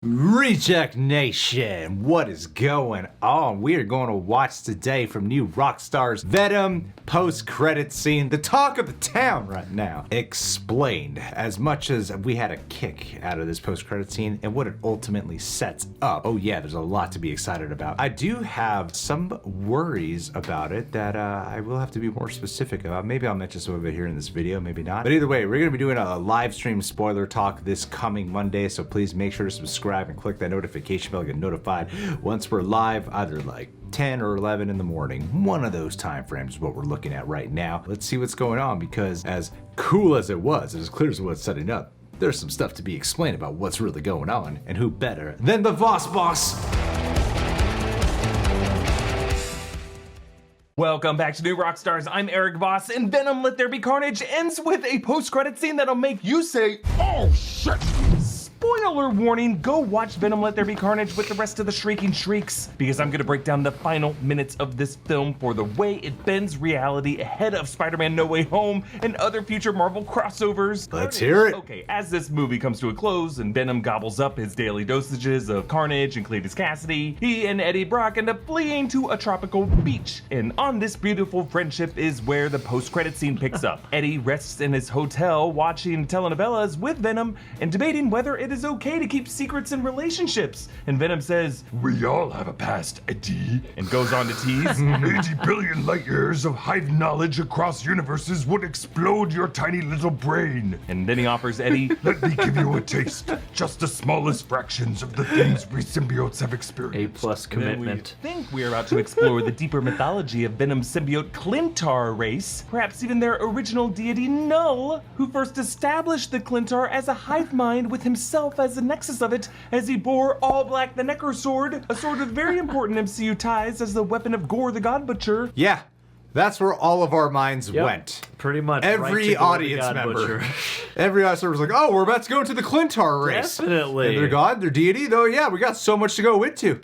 Reject Nation, what is going on? We are going to watch today from new Rockstars Venom post-credit scene, the talk of the town right now. Explained, as much as we had a kick out of this post-credit scene and what it ultimately sets up. Oh yeah, there's a lot to be excited about. I do have some worries about it that I will have to be more specific about. Maybe I'll mention some of it here in this video, maybe not. But either way, we're going to be doing a live stream spoiler talk this coming Monday, so please make sure to subscribe and click that notification bell to get notified once we're live, either like 10 or 11 in the morning. One of those time frames is what we're looking at right now. Let's see what's going on, because as cool as it was, and as clear as what's setting up, there's some stuff to be explained about what's really going on, and who better than the boss. Welcome back to New Rockstars. I'm Eric Voss, and Venom Let There Be Carnage ends with a post-credit scene that'll make you say, "Oh shit!" Spoiler warning, go watch Venom Let There Be Carnage with the rest of the Shrieking Shrieks, because I'm gonna break down the final minutes of this film for the way it bends reality ahead of Spider-Man No Way Home and other future Marvel crossovers. Let's hear it. Okay, as this movie comes to a close and Venom gobbles up his daily dosages of Carnage and Cletus Cassidy, he and Eddie Brock end up fleeing to a tropical beach. And on this beautiful friendship is where the post-credit scene picks up. Eddie rests in his hotel watching telenovelas with Venom and debating whether it is okay to keep secrets in relationships. And Venom says, "We all have a past, Eddie," and goes on to tease, 80 billion light years of Hive knowledge across universes would explode your tiny little brain. And then he offers Eddie, "Let me give you a taste, just the smallest fractions of the things we symbiotes have experienced." A+ commitment. We think we're about to explore the deeper mythology of Venom's symbiote Clintar race, perhaps even their original deity Null, who first established the Clintar as a hive mind with himself as the nexus of it, as he bore All Black the Necrosword, a sword with very important MCU ties as the weapon of Gore the God Butcher. Yeah, that's where all of our minds went. Pretty much. Every audience member. Every audience member was like, oh, we're about to go into the Clintar race. Definitely. And their god, their deity, though, yeah, we got so much to go into.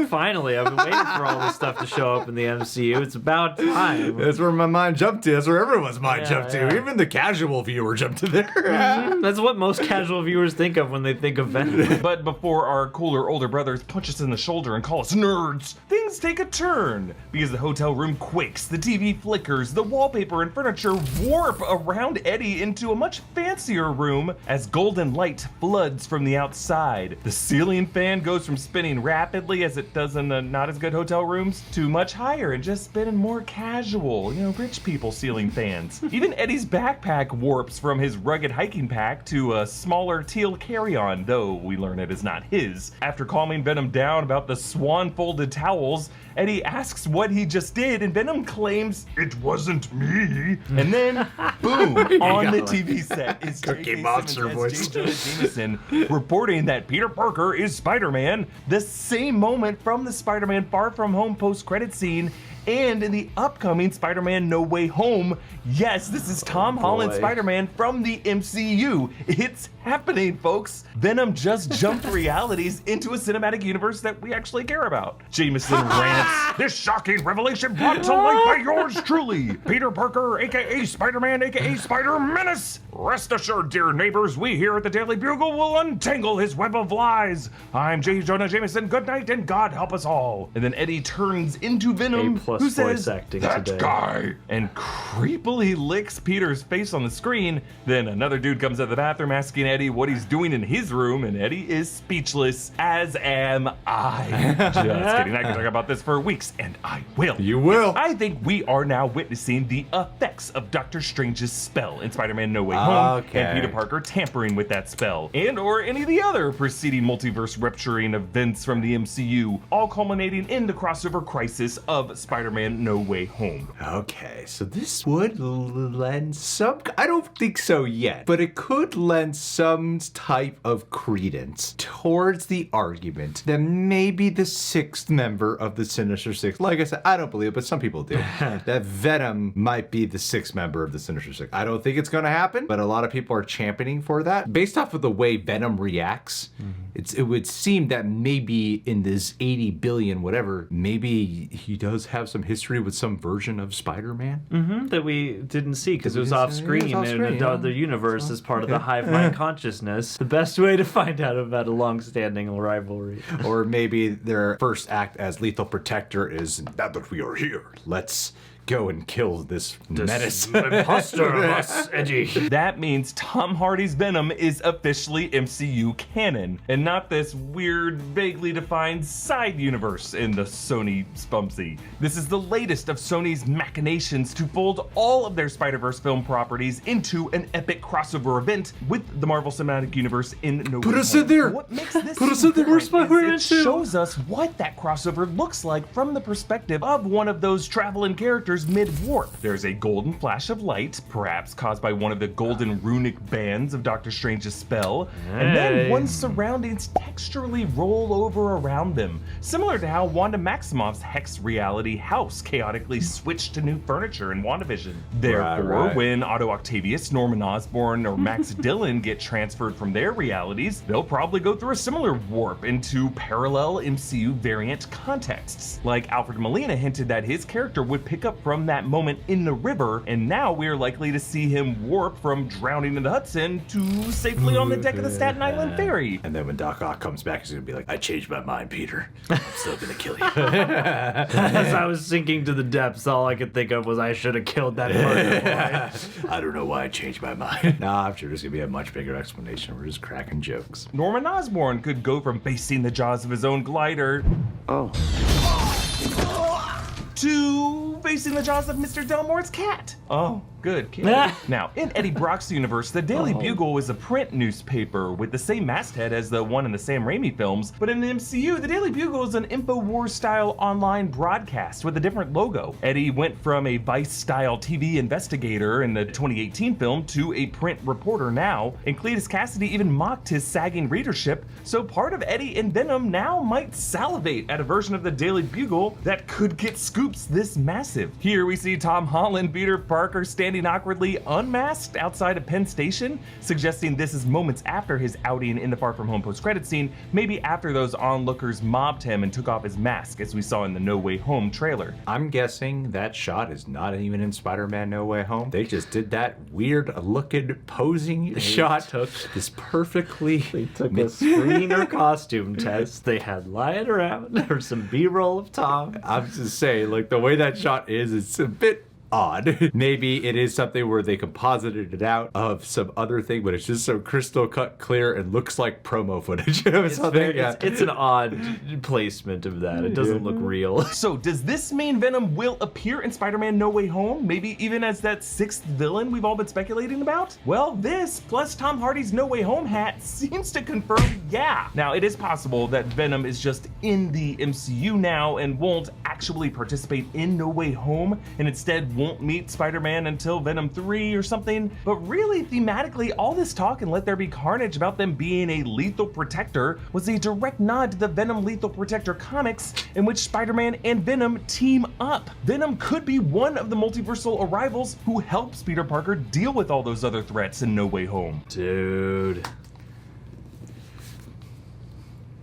Finally, I've been waiting for all this stuff to show up in the MCU. It's about time. That's where my mind jumped to. That's where everyone's mind jumped to. Yeah. Even the casual viewer jumped to there. That's what most casual viewers think of when they think of Venom. But before our cooler older brothers punch us in the shoulder and call us nerds, things take a turn, because the hotel room quakes, the TV flickers, the wallpaper and furniture warp around Eddie into a much fancier room as golden light floods from the outside. The ceiling fan goes from spinning rapidly, as it does in the not as good hotel rooms, to much higher and just spinning more casual, rich people ceiling fans. Even Eddie's backpack warps from his rugged hiking pack to a smaller teal carry-on, though we learn it is not his. After calming Venom down about the swan-folded towels, Eddie asks what he just did, and Venom claims, "It wasn't me." And then, boom, on the TV set is Cookie J.K. Monster Simmons voice. as Jonah Jameson reporting that Peter Parker is Spider-Man, the same moment from the Spider-Man Far From Home post-credit scene, and in the upcoming Spider-Man No Way Home. Yes, this is Tom Holland Spider-Man from the MCU. It's happening, folks. Venom just jumped realities into a cinematic universe that we actually care about. Jameson rants, "This shocking revelation brought to light by yours truly, Peter Parker, aka Spider-Man, aka Spider-Menace. Rest assured, dear neighbors, we here at the Daily Bugle will untangle his web of lies. I'm Jonah Jameson. Good night and God help us all." And then Eddie turns into Venom, A+ who voice says, acting "That today." guy," and creepily licks Peter's face on the screen. Then another dude comes out of the bathroom asking Eddie what he's doing in his room, and Eddie is speechless, as am I. Just kidding. I can talk about this for weeks, and I will. You will. I think we are now witnessing the effects of Doctor Strange's spell in Spider-Man No Way Home, Okay. and Peter Parker tampering with that spell, and or any of the other preceding multiverse rupturing events from the MCU, all culminating in the crossover crisis of Spider-Man No Way Home. Okay, so this would lend some, I don't think so yet, but it could lend some type of credence towards the argument that maybe the sixth member of the Sinister Six, like I said, I don't believe it, but some people do, that Venom might be the sixth member of the Sinister Six. I don't think it's going to happen, but a lot of people are championing for that. Based off of the way Venom reacts, it would seem that maybe in this 80 billion whatever, maybe he does have some history with some version of Spider-Man? That we didn't see because it was didn't off see- screen yeah, it was off screen, in yeah. another universe as part of the Hive mind consciousness. The best way to find out about a long-standing rivalry. Or maybe their first act as Lethal Protector is, now that we are here, let's go and kill this menace. Imposter of us, Eddie. That means Tom Hardy's Venom is officially MCU canon, and not this weird, vaguely defined side universe in the Sony Spumsy. This is the latest of Sony's machinations to fold all of their Spider-Verse film properties into an epic crossover event with the Marvel Cinematic Universe in No Put Way us Home. in there! What makes this Put us so in there! Where's different Spider-Man is 2? it shows us what that crossover looks like from the perspective of one of those traveling characters mid-warp. There's a golden flash of light, perhaps caused by one of the golden runic bands of Doctor Strange's spell, and then Hey. one's surroundings texturally roll over around them, similar to how Wanda Maximoff's Hex reality house chaotically switched to new furniture in WandaVision. Therefore, right. when Otto Octavius, Norman Osborn, or Max Dillon get transferred from their realities, they'll probably go through a similar warp into parallel MCU variant contexts. Like Alfred Molina hinted that his character would pick up from that moment in the river, and now we're likely to see him warp from drowning in the Hudson to safely on the deck of the Staten Island ferry. And then when Doc Ock comes back, he's gonna be like, I changed my mind, Peter. I'm still gonna kill you. As I was sinking to the depths, all I could think of was I should have killed that murder boy. I don't know why I changed my mind. Nah, I'm sure there's gonna be a much bigger explanation. We're just cracking jokes. Norman Osborn could go from facing the jaws of his own glider to facing the jaws of Mr. Delmore's cat. Oh, good. Now, in Eddie Brock's universe, the Daily Bugle is a print newspaper with the same masthead as the one in the Sam Raimi films, but in the MCU, the Daily Bugle is an InfoWars-style online broadcast with a different logo. Eddie went from a Vice-style TV investigator in the 2018 film to a print reporter now, and Cletus Cassidy even mocked his sagging readership, so part of Eddie and Venom now might salivate at a version of the Daily Bugle that could get scoops this massive. Here we see Tom Holland, Peter Parker standing awkwardly unmasked outside of Penn Station, suggesting this is moments after his outing in the Far From Home post-credit scene, maybe after those onlookers mobbed him and took off his mask as we saw in the No Way Home trailer. I'm guessing that shot is not even in Spider-Man No Way Home. They just did that weird looking posing shot. This perfectly. They took a screen or costume test. They had lying around. There was some B-roll of Tom. I'm just saying, like, the way that shot is, it's a bit odd. Maybe it is something where they composited it out of some other thing, but it's just so crystal cut clear and looks like promo footage of something. It's an odd placement of that. It doesn't look real. So does this mean Venom will appear in Spider-Man No Way Home? Maybe even as that sixth villain we've all been speculating about? Well, this plus Tom Hardy's No Way Home hat seems to confirm yeah. Now, it is possible that Venom is just in the MCU now and won't actually participate in No Way Home and instead won't meet Spider-Man until Venom 3 or something. But really, thematically, all this talk in Let There Be Carnage about them being a lethal protector was a direct nod to the Venom Lethal Protector comics in which Spider-Man and Venom team up. Venom could be one of the multiversal arrivals who helps Peter Parker deal with all those other threats in No Way Home. Dude.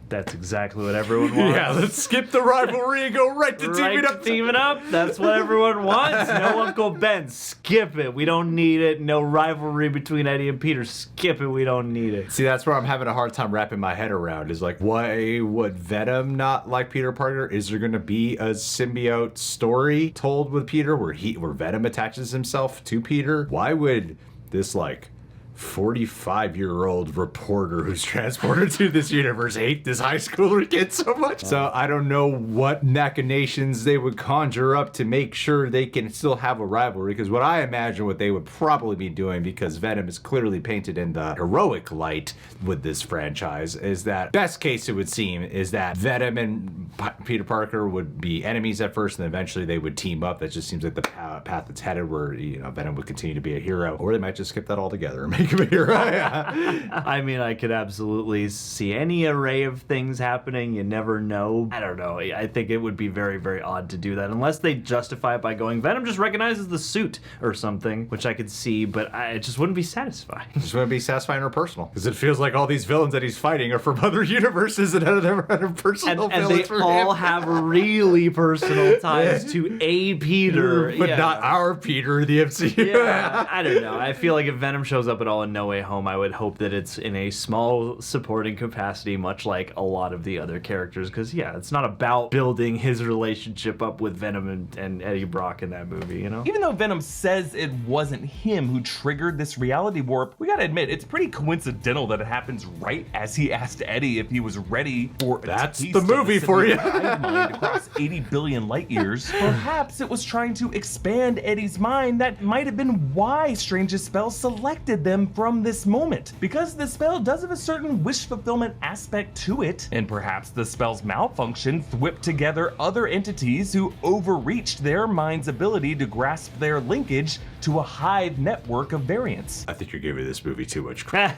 That's exactly what everyone wants. Yeah, let's skip the rivalry and go right to teaming up. Teaming up. That's what everyone wants. No Uncle Ben. Skip it. We don't need it. No rivalry between Eddie and Peter. Skip it. We don't need it. See, that's where I'm having a hard time wrapping my head around, is like, why would Venom not like Peter Parker? Is there gonna be a symbiote story told with Peter where Venom attaches himself to Peter? Why would this, like, 45-year-old reporter who's transported to this universe hate this high schooler kid so much? So I don't know what machinations they would conjure up to make sure they can still have a rivalry, because what I imagine what they would probably be doing, because Venom is clearly painted in the heroic light with this franchise, is that best case it would seem is that Venom and Peter Parker would be enemies at first and eventually they would team up. That just seems like the path that's headed, where, you know, Venom would continue to be a hero, or they might just skip that altogether and make You're right. Yeah. I mean, I could absolutely see any array of things happening. You never know. I don't know. I think it would be very, very odd to do that unless they justify it by going, Venom just recognizes the suit or something, which I could see, but it just wouldn't be satisfying. Just want to be satisfying or personal, because it feels like all these villains that he's fighting are from other universes and none of them are personal And villains they all have really personal ties to a Peter. but not our Peter, the MCU. Yeah, I don't know. I feel like if Venom shows up at all in No Way Home, I would hope that it's in a small supporting capacity, much like a lot of the other characters. Because, yeah, it's not about building his relationship up with Venom and Eddie Brock in that movie, you know? Even though Venom says it wasn't him who triggered this reality warp, we gotta admit, it's pretty coincidental that it happens right as he asked Eddie if he was ready for That's the movie for you. Mind across 80 billion light years. Perhaps it was trying to expand Eddie's mind. That might have been why Strange's spell selected them from this moment. Because the spell does have a certain wish fulfillment aspect to it, and perhaps the spell's malfunction whipped together other entities who overreached their mind's ability to grasp their linkage to a Hive network of variants. I think you're giving this movie too much credit.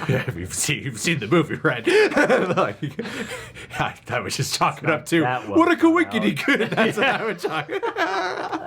Yeah, you've seen the movie, right? Like, I was just talking up to what a coinkity good. That's what I was talking.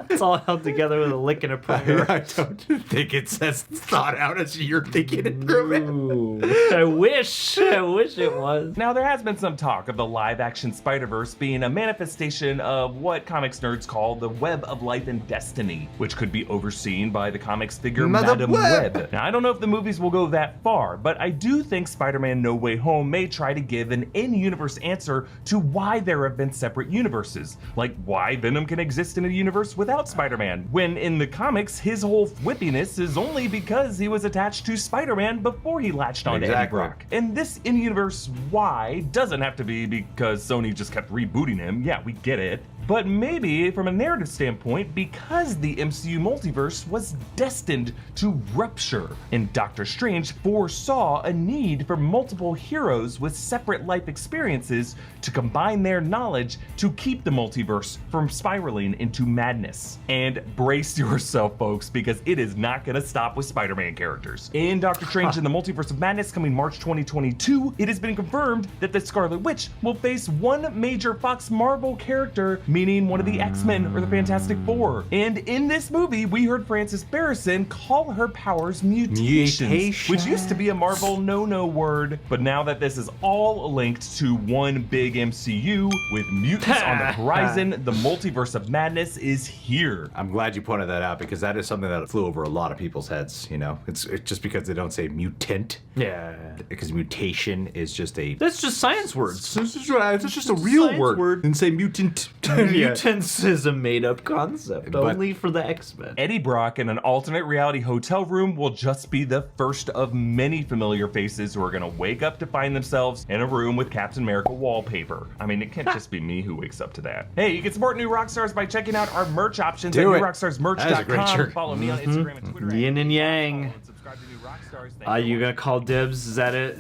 It's all held together with a lick and a prayer. I don't think it's as thought out as you're thinking it through. Ooh, I wish it was. Now, there has been some talk of the live-action Spider-Verse being a manifestation of what comics nerds call the Web of Life and Destiny, which could be overseen by the comics figure Madam Web. Now, I don't know if the movies will go that far, but I do think Spider-Man No Way Home may try to give an in-universe answer to why there have been separate universes, like why Venom can exist in a universe without Spider-Man, when in the comics his whole whippiness is only because he was attached to Spider-Man before he latched on to Eddie Brock. And this in-universe why doesn't have to be because Sony just kept rebooting him. Yeah, we get it. But maybe from a narrative standpoint, because the MCU multiverse was destined to rupture, and Doctor Strange foresaw a need for multiple heroes with separate life experiences to combine their knowledge to keep the multiverse from spiraling into madness. And brace yourself, folks, because it is not going to stop with Spider-Man characters. In Doctor Strange in the Multiverse of Madness coming March 2022, it has been confirmed that the Scarlet Witch will face one major Fox Marvel character, meaning one of the X-Men or the Fantastic Four. And in this movie, we heard Frances Barrison call her powers mutations, which used to be a Marvel no-no word, but now that this is all linked to one big MCU with mutants on the horizon, the Multiverse of Madness is here. I'm glad you pointed that out, because that is something that flew over a lot of people's heads, you know? It's just because they don't say mutant. Yeah. Because mutation is just a... That's just science words. It's just a real Science word. And say mutant. Mutants is a made-up concept, only for the X-Men. Eddie Brock in an alternate reality hotel room will just be the first of many familiar faces who are gonna wake up to find themselves in a room with Captain America wallpaper. I mean, it can't just be me who wakes up to that. Hey, you can support New Rockstars by checking out our merch options at newrockstarsmerch.com. Follow me on Instagram and Twitter. Yin and yang. And subscribe to New Rockstars. Are you gonna call dibs? Is that it?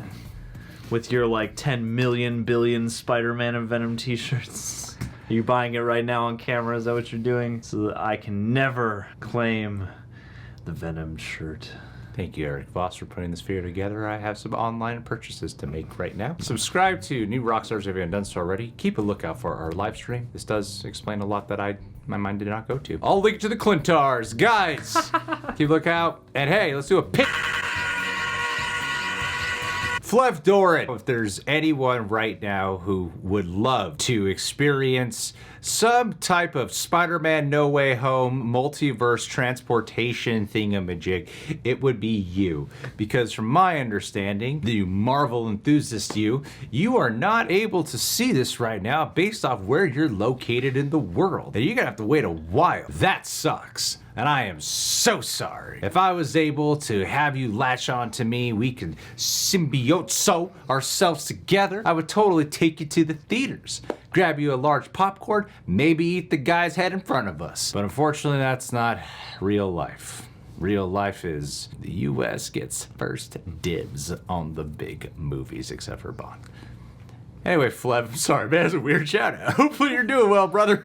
With your like 10 million billion Spider-Man and Venom t-shirts? Are you buying it right now on camera? Is that what you're doing? So that I can never claim the Venom shirt. Thank you, Eric Voss, for putting this video together. I have some online purchases to make right now. Subscribe to New Rockstars if you haven't done so already. Keep a lookout for our live stream. This does explain a lot that my mind did not go to. I'll link to the Clintars. Guys, keep a lookout. And hey, let's do a pick. Flev Doran. If there's anyone right now who would love to experience some type of Spider-Man No Way Home multiverse transportation thingamajig, it would be you. Because from my understanding, the Marvel enthusiast you are not able to see this right now based off where you're located in the world. And you're gonna have to wait a while. That sucks. And I am so sorry. If I was able to have you latch on to me, we could symbiote ourselves together, I would totally take you to the theaters. Grab you a large popcorn, maybe eat the guy's head in front of us. But unfortunately, that's not real life. Real life is the US gets first dibs on the big movies, except for Bond. Anyway, Flev, I'm sorry, man, it's a weird shout out. Hopefully you're doing well, brother.